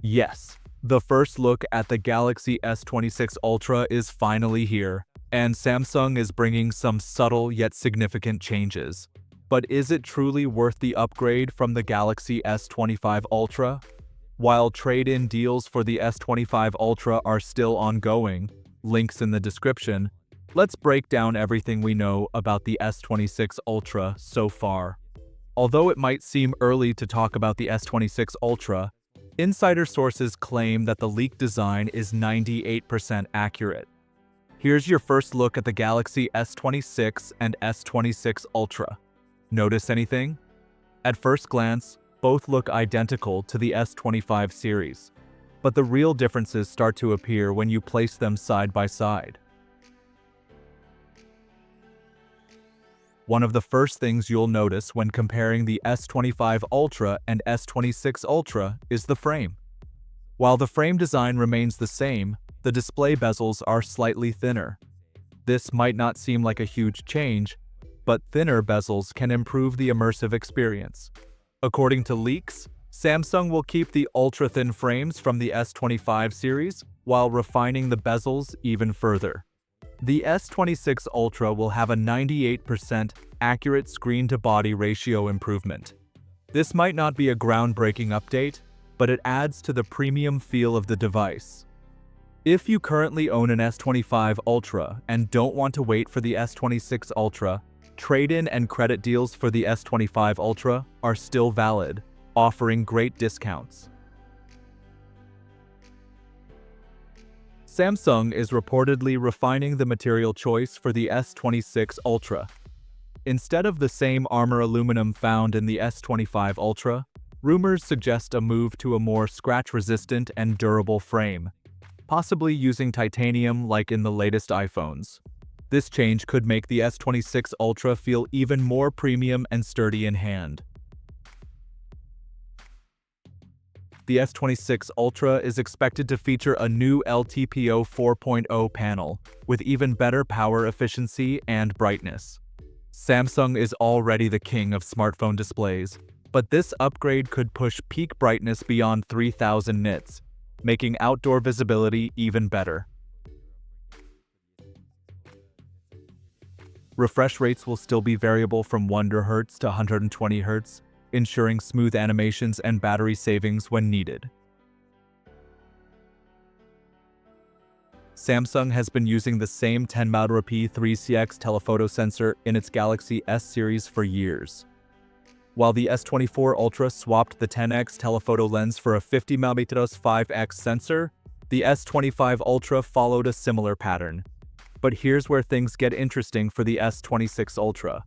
Yes, the first look at the Galaxy S26 Ultra is finally here, and Samsung is bringing some subtle yet significant changes. But is it truly worth the upgrade from the Galaxy S25 Ultra? While trade-in deals for the S25 Ultra are still ongoing, links in the description, let's break down everything we know about the S26 Ultra so far. Although it might seem early to talk about the S26 Ultra, insider sources claim that the leaked design is 98% accurate. Here's your first look at the Galaxy S26 and S26 Ultra. Notice anything? At first glance, both look identical to the S25 series, but the real differences start to appear when you place them side by side. One of the first things you'll notice when comparing the S25 Ultra and S26 Ultra is the frame. While the frame design remains the same, the display bezels are slightly thinner. This might not seem like a huge change, but thinner bezels can improve the immersive experience. According to leaks, Samsung will keep the ultra-thin frames from the S25 series while refining the bezels even further. The S26 Ultra will have a 98% accurate screen-to-body ratio improvement. This might not be a groundbreaking update, but it adds to the premium feel of the device. If you currently own an S25 Ultra and don't want to wait for the S26 Ultra, trade-in and credit deals for the S25 Ultra are still valid, offering great discounts. Samsung is reportedly refining the material choice for the S26 Ultra. Instead of the same armor aluminum found in the S25 Ultra, rumors suggest a move to a more scratch-resistant and durable frame, possibly using titanium like in the latest iPhones. This change could make the S26 Ultra feel even more premium and sturdy in hand. The S26 Ultra is expected to feature a new LTPO 4.0 panel, with even better power efficiency and brightness. Samsung is already the king of smartphone displays, but this upgrade could push peak brightness beyond 3000 nits, making outdoor visibility even better. Refresh rates will still be variable from 100 Hz to 120 Hz, ensuring smooth animations and battery savings when needed. Samsung has been using the same 10-megapixel 3CX telephoto sensor in its Galaxy S series for years. While the S24 Ultra swapped the 10x telephoto lens for a 50-megapixel 5x sensor, the S25 Ultra followed a similar pattern. But here's where things get interesting for the S26 Ultra.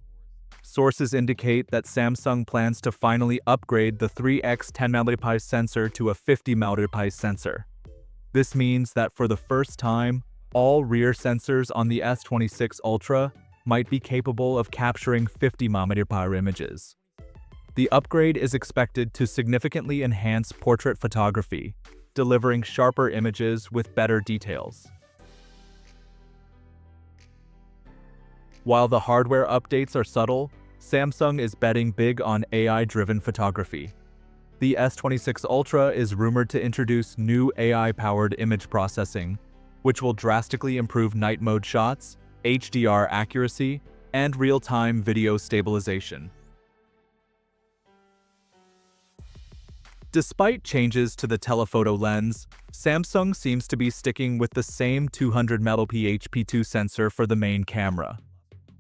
Sources indicate that Samsung plans to finally upgrade the 3x 10-megapixel sensor to a 50-megapixel sensor. This means that for the first time, all rear sensors on the S26 Ultra might be capable of capturing 50-megapixel images. The upgrade is expected to significantly enhance portrait photography, delivering sharper images with better details. While the hardware updates are subtle, Samsung is betting big on AI-driven photography. The S26 Ultra is rumored to introduce new AI-powered image processing, which will drastically improve night mode shots, HDR accuracy, and real-time video stabilization. Despite changes to the telephoto lens, Samsung seems to be sticking with the same 200-megapixel HP2 sensor for the main camera.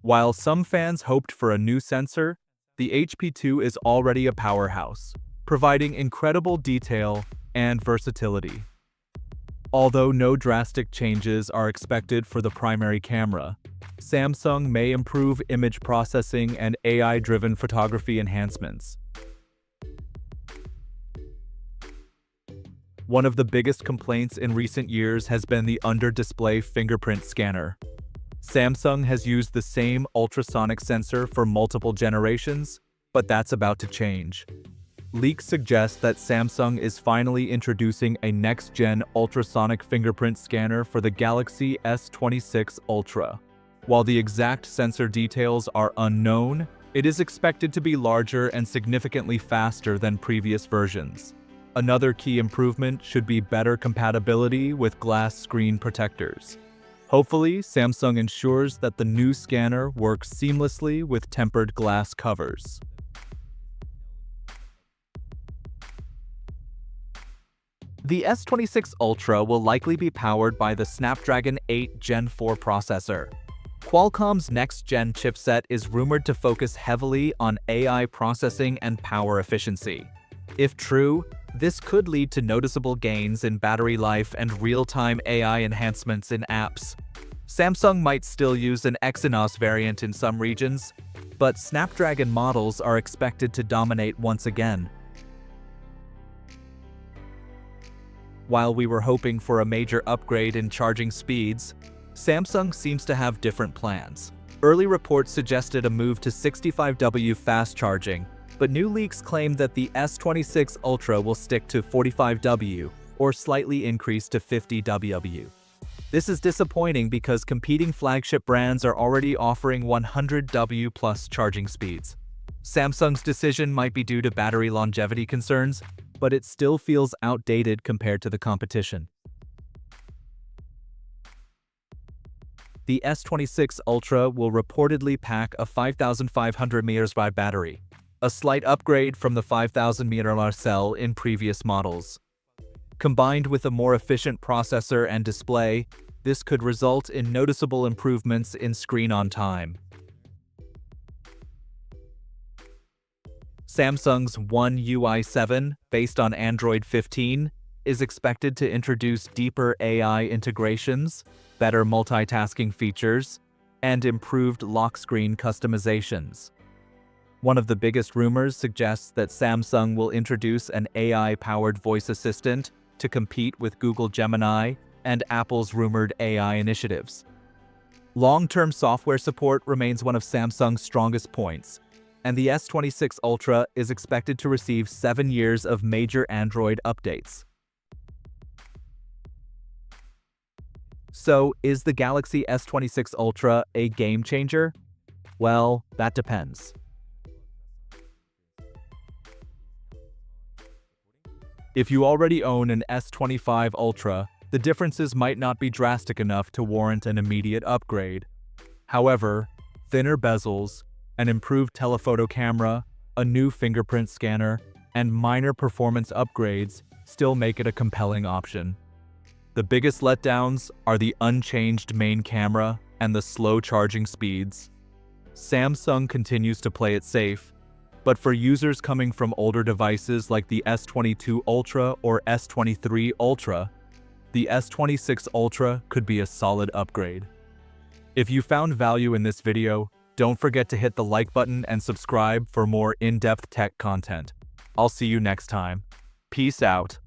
While some fans hoped for a new sensor, the HP2 is already a powerhouse, providing incredible detail and versatility. Although no drastic changes are expected for the primary camera, Samsung may improve image processing and AI-driven photography enhancements. One of the biggest complaints in recent years has been the under-display fingerprint scanner. Samsung has used the same ultrasonic sensor for multiple generations, but that's about to change. Leaks suggest that Samsung is finally introducing a next-gen ultrasonic fingerprint scanner for the Galaxy S26 Ultra. While the exact sensor details are unknown, it is expected to be larger and significantly faster than previous versions. Another key improvement should be better compatibility with glass screen protectors. Hopefully, Samsung ensures that the new scanner works seamlessly with tempered glass covers. The S26 Ultra will likely be powered by the Snapdragon 8 Gen 4 processor. Qualcomm's next-gen chipset is rumored to focus heavily on AI processing and power efficiency. If true, this could lead to noticeable gains in battery life and real-time AI enhancements in apps. Samsung might still use an Exynos variant in some regions, but Snapdragon models are expected to dominate once again. While we were hoping for a major upgrade in charging speeds, Samsung seems to have different plans. Early reports suggested a move to 65W fast charging, but new leaks claim that the S26 Ultra will stick to 45W or slightly increase to 50W. This is disappointing because competing flagship brands are already offering 100W plus charging speeds. Samsung's decision might be due to battery longevity concerns, but it still feels outdated compared to the competition. The S26 Ultra will reportedly pack a 5,500 mAh battery, a slight upgrade from the 5,000 mAh cell in previous models. Combined with a more efficient processor and display, this could result in noticeable improvements in screen-on time. Samsung's One UI 7, based on Android 15, is expected to introduce deeper AI integrations, better multitasking features, and improved lock screen customizations. One of the biggest rumors suggests that Samsung will introduce an AI-powered voice assistant to compete with Google Gemini and Apple's rumored AI initiatives. Long-term software support remains one of Samsung's strongest points, and the S26 Ultra is expected to receive 7 years of major Android updates. So, is the Galaxy S26 Ultra a game changer? Well, that depends. If you already own an S25 Ultra, the differences might not be drastic enough to warrant an immediate upgrade. However, thinner bezels, an improved telephoto camera, a new fingerprint scanner, and minor performance upgrades still make it a compelling option. The biggest letdowns are the unchanged main camera and the slow charging speeds. Samsung continues to play it safe, but for users coming from older devices like the S22 Ultra or S23 Ultra, the S26 Ultra could be a solid upgrade. If you found value in this video, don't forget to hit the like button and subscribe for more in-depth tech content. I'll see you next time. Peace out.